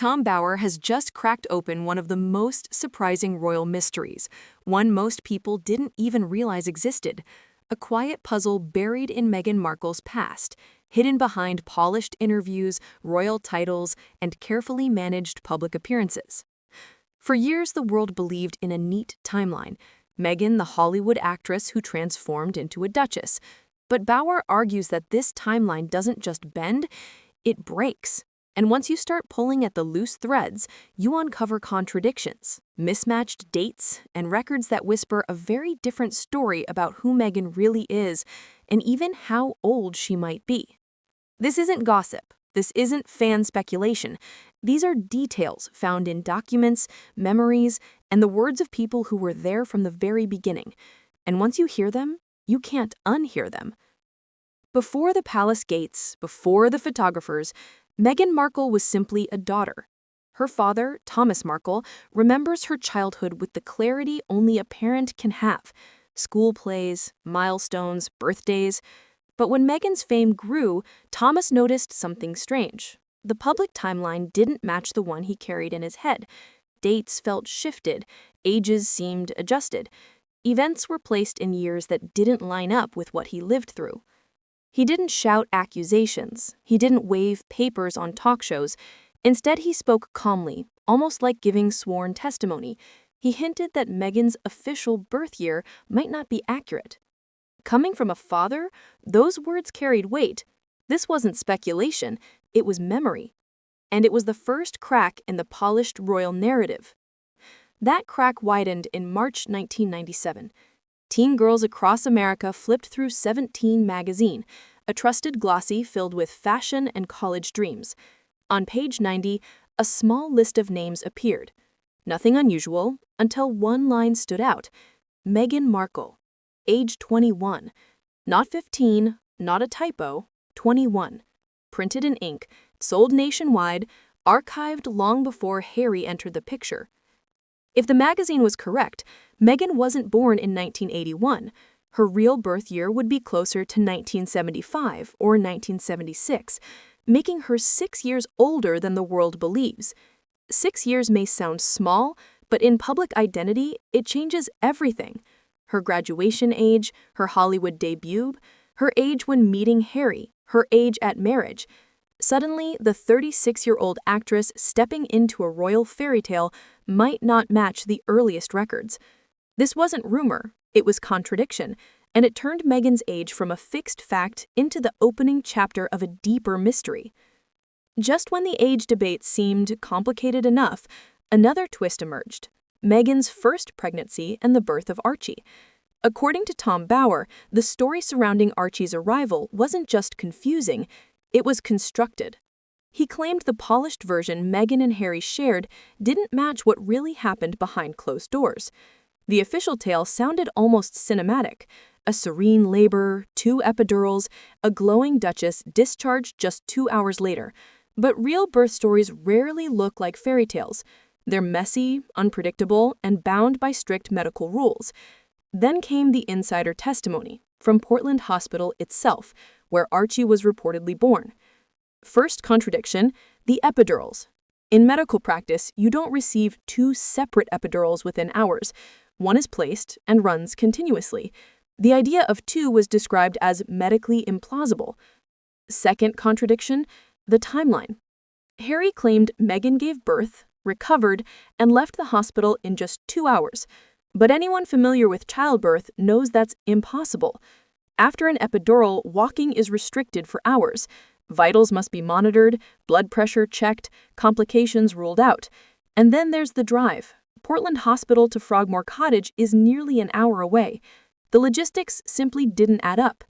Tom Bower has just cracked open one of the most surprising royal mysteries, one most people didn't even realize existed, a quiet puzzle buried in Meghan Markle's past, hidden behind polished interviews, royal titles, and carefully managed public appearances. For years, the world believed in a neat timeline, Meghan, the Hollywood actress who transformed into a duchess. But Bower argues that this timeline doesn't just bend, it breaks. And once you start pulling at the loose threads, you uncover contradictions, mismatched dates, and records that whisper a very different story about who Meghan really is and even how old she might be. This isn't gossip. This isn't fan speculation. These are details found in documents, memories, and the words of people who were there from the very beginning. And once you hear them, you can't unhear them. Before the palace gates, before the photographers, Meghan Markle was simply a daughter. Her father, Thomas Markle, remembers her childhood with the clarity only a parent can have. School plays, milestones, birthdays. But when Meghan's fame grew, Thomas noticed something strange. The public timeline didn't match the one he carried in his head. Dates felt shifted, ages seemed adjusted. Events were placed in years that didn't line up with what he lived through. He didn't shout accusations. He didn't wave papers on talk shows. Instead, he spoke calmly, almost like giving sworn testimony. He hinted that Meghan's official birth year might not be accurate. Coming from a father, those words carried weight. This wasn't speculation, it was memory. And it was the first crack in the polished royal narrative. That crack widened in March 1997. Teen girls across America flipped through 17 magazine, a trusted glossy filled with fashion and college dreams. On page 90, a small list of names appeared. Nothing unusual until one line stood out: Meghan Markle, age 21. Not 15, not a typo, 21. Printed in ink, sold nationwide, archived long before Harry entered the picture. If the magazine was correct, Meghan wasn't born in 1981. Her real birth year would be closer to 1975 or 1976, making her 6 years older than the world believes. 6 years may sound small, but in public identity, it changes everything. Her graduation age, her Hollywood debut, her age when meeting Harry, her age at marriage. Suddenly, the 36-year-old actress stepping into a royal fairy tale might not match the earliest records. This wasn't rumor, it was contradiction, and it turned Meghan's age from a fixed fact into the opening chapter of a deeper mystery. Just when the age debate seemed complicated enough, another twist emerged: Meghan's first pregnancy and the birth of Archie. According to Tom Bower, the story surrounding Archie's arrival wasn't just confusing, it was constructed. He claimed the polished version Meghan and Harry shared didn't match what really happened behind closed doors. The official tale sounded almost cinematic: a serene labor, 2 epidurals, a glowing duchess discharged just 2 hours later. But real birth stories rarely look like fairy tales. They're messy, unpredictable, and bound by strict medical rules. Then came the insider testimony from Portland Hospital itself, where Archie was reportedly born. First contradiction, the epidurals. In medical practice, you don't receive 2 separate epidurals within hours. One is placed and runs continuously. The idea of 2 was described as medically implausible. Second contradiction, the timeline. Harry claimed Meghan gave birth, recovered, and left the hospital in just 2 hours. But anyone familiar with childbirth knows that's impossible. After an epidural, walking is restricted for hours. Vitals must be monitored, blood pressure checked, complications ruled out. And then there's the drive. Portland Hospital to Frogmore Cottage is nearly an hour away. The logistics simply didn't add up.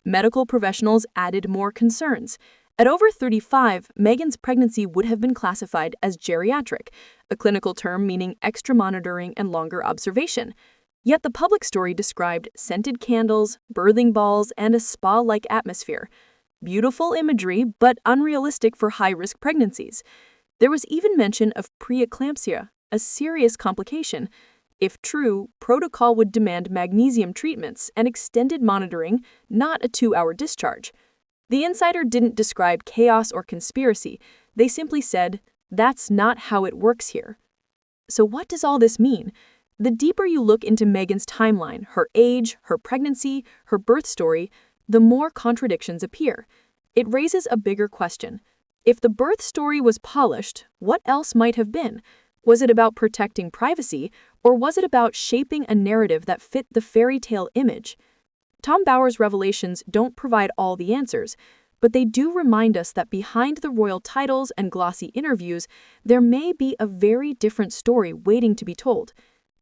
Medical professionals added more concerns. At over 35, Meghan's pregnancy would have been classified as geriatric, a clinical term meaning extra monitoring and longer observation. Yet the public story described scented candles, birthing balls, and a spa-like atmosphere. Beautiful imagery, but unrealistic for high-risk pregnancies. There was even mention of preeclampsia, a serious complication. If true, protocol would demand magnesium treatments and extended monitoring, not a 2-hour discharge. The insider didn't describe chaos or conspiracy. They simply said, That's not how it works here. So what does all this mean? The deeper you look into Meghan's timeline, her age, her pregnancy, her birth story, the more contradictions appear. It raises a bigger question. If the birth story was polished, what else might have been? Was it about protecting privacy, or was it about shaping a narrative that fit the fairy tale image? Tom Bower's revelations don't provide all the answers, but they do remind us that behind the royal titles and glossy interviews, there may be a very different story waiting to be told.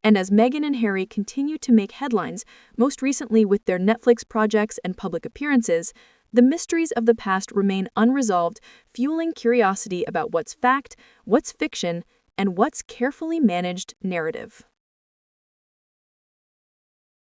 And as Meghan and Harry continue to make headlines, most recently with their Netflix projects and public appearances, the mysteries of the past remain unresolved, fueling curiosity about what's fact, what's fiction, and what's carefully managed narrative.